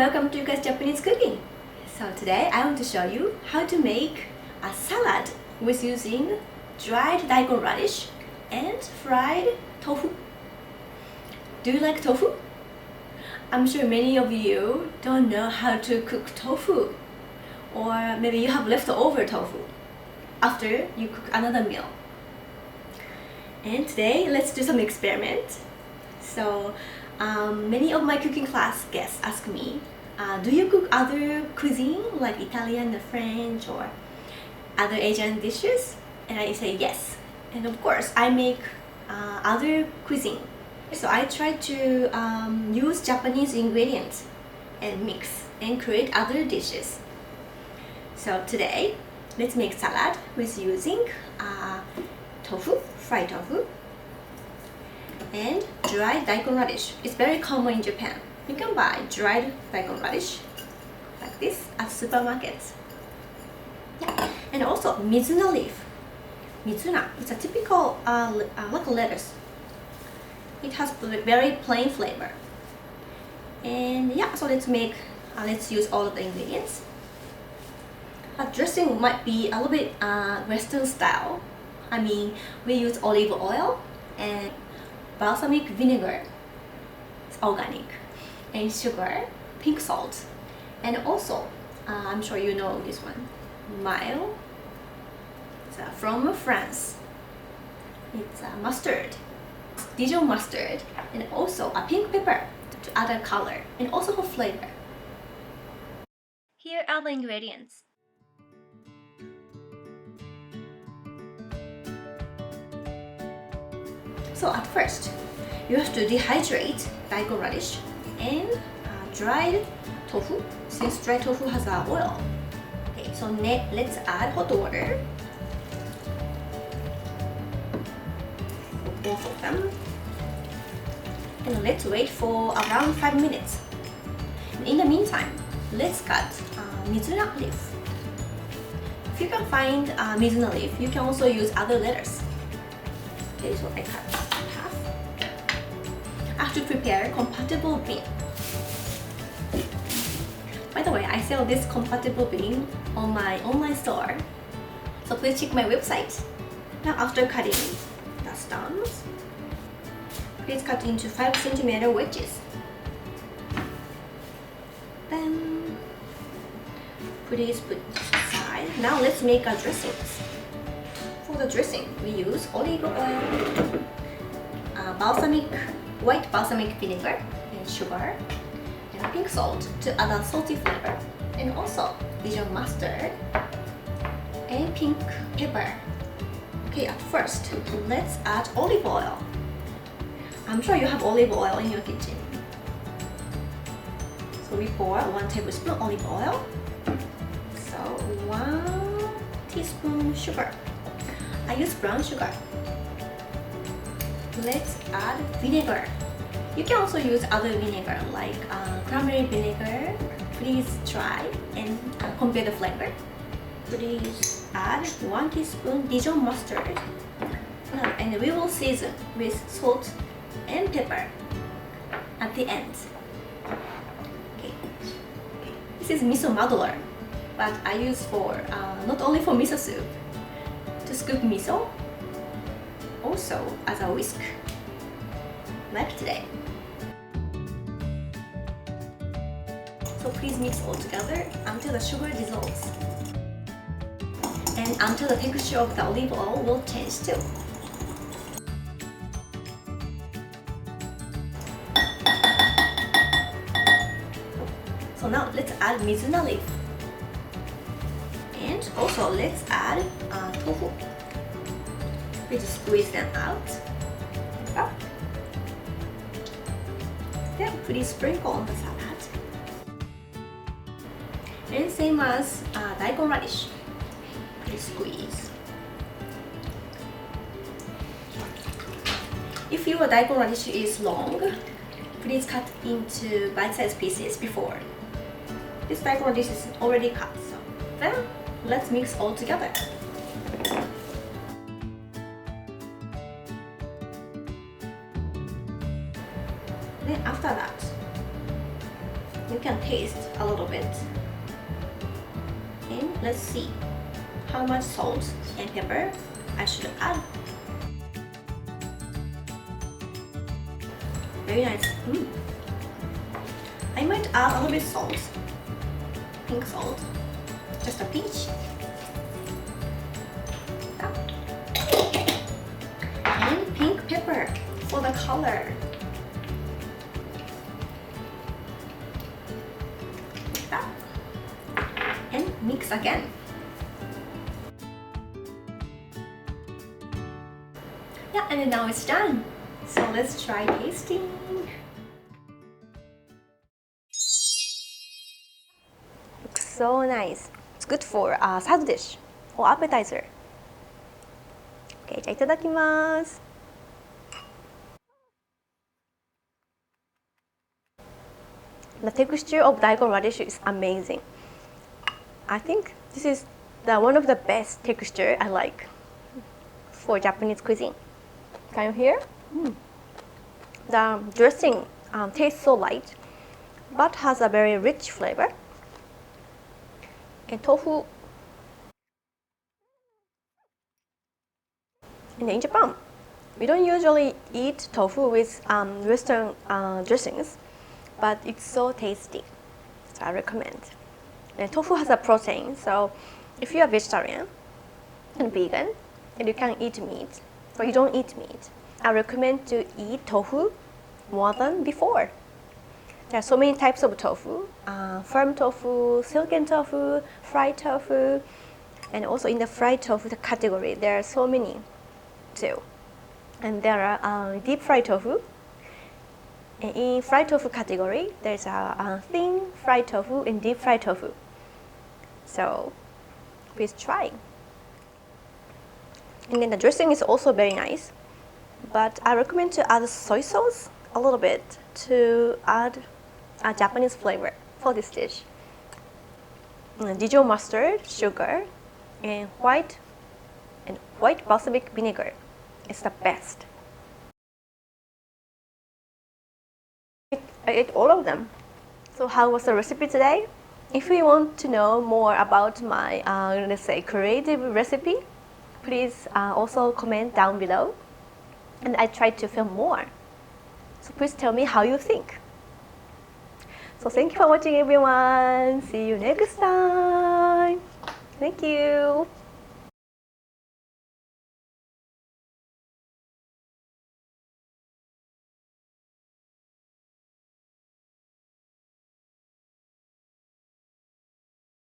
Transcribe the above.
welcome to YUCa's Japanese cooking. So today I want to show you how to make a salad with using dried daikon radish and fried tofu. Do you like tofu? I'm sure many of you don't know how to cook tofu, or maybe you have leftover tofu after you cook another meal. And today let's do some experiment. So many of my cooking class guests ask me, do you cook other cuisine like Italian or French or other Asian dishes? And I say yes. And of course I make other cuisine. So I try to use Japanese ingredients and mix and create other dishes. So today let's make salad with using tofu, fried tofu, and dried daikon radish. It's very common in Japan. You can buy dried daikon radish like this at supermarkets. Yeah. And also Mizuna leaf. Mizuna, it's a typical like a lettuce. It has very plain flavor. And yeah, so let's use all of the ingredients. Dressing might be a little bit Western style. I mean, we use olive oil and balsamic vinegar, it's organic, and sugar, pink salt, and also I'm sure you know this one, mild, it's from France. It's mustard, Dijon mustard, and also a pink pepper to add a color and also for flavor. Here are the ingredients. So at first, you have to dehydrate daikon radish and dried tofu, since dried tofu has oil. Okay, so let's add hot water. Both of them. And let's wait for around 5 minutes. In the meantime, let's cut Mizuna leaf. If you can find Mizuna leaf, you can also use other lettuce. Okay, so I cut half. I have to prepare compatible bean. By the way, I sell this compatible bean on my online store, so please check my website. Now after cutting the stems, please cut into 5 cm wedges. Then please put aside. Now let's make our dressings. For the dressing, we use olive oil, white balsamic vinegar, and sugar, and pink salt to add a salty flavor, and also Dijon mustard and pink pepper. Okay, at first, let's add olive oil. I'm sure you have olive oil in your kitchen. So we pour 1 tablespoon olive oil, so 1 teaspoon sugar. I use brown sugar. Let's add vinegar. You can also use other vinegar like cranberry vinegar. Please try and compare the flavor. Please add 1 teaspoon Dijon mustard. And we will season with salt and pepper at the end. Okay. This is miso muddler, but I use for not only for miso soup, to scoop miso, also as a whisk, like today. So please mix all together until the sugar dissolves and until the texture of the olive oil will change too. So now let's add Mizuna leaf. And also let's add tofu. Please squeeze them out. Then please sprinkle on the salad. And same as daikon radish. Please squeeze. If your daikon radish is long, please cut into bite-sized pieces before. This daikon radish is already cut, so then let's mix all together. Then after that, you can taste a little bit. And let's see how much salt and pepper I should add. Very nice. I might add a little bit salt, pink salt, just a pinch. And pink pepper for the color. Like that. And mix again. Yeah, and now it's done. So let's try tasting. Looks so nice. It's good for a side dish or appetizer. Okay, じゃあいただきます。The texture of daikon radish is amazing. I think this is one of the best texture I like for Japanese cuisine. Can you hear? The dressing tastes so light, but has a very rich flavor. And tofu. And in Japan, we don't usually eat tofu with Western dressings, but it's so tasty, so I recommend. And tofu has a protein, so if you are vegetarian and vegan, and you can eat meat, or you don't eat meat, I recommend to eat tofu more than before. There are so many types of tofu, firm tofu, silken tofu, fried tofu, and also in the fried tofu category, there are so many too. And there are deep fried tofu. And in fried tofu category, there's a thin fried tofu and deep fried tofu. So please try. And then the dressing is also very nice, but I recommend to add soy sauce a little bit to add a Japanese flavor for this dish. Dijon mustard, sugar, and white balsamic vinegar is the best. I ate all of them. So how was the recipe today? If you want to know more about my, let's say, creative recipe, please also comment down below. And I try to film more. So please tell me how you think. So thank you for watching, everyone. See you next time. Thank you.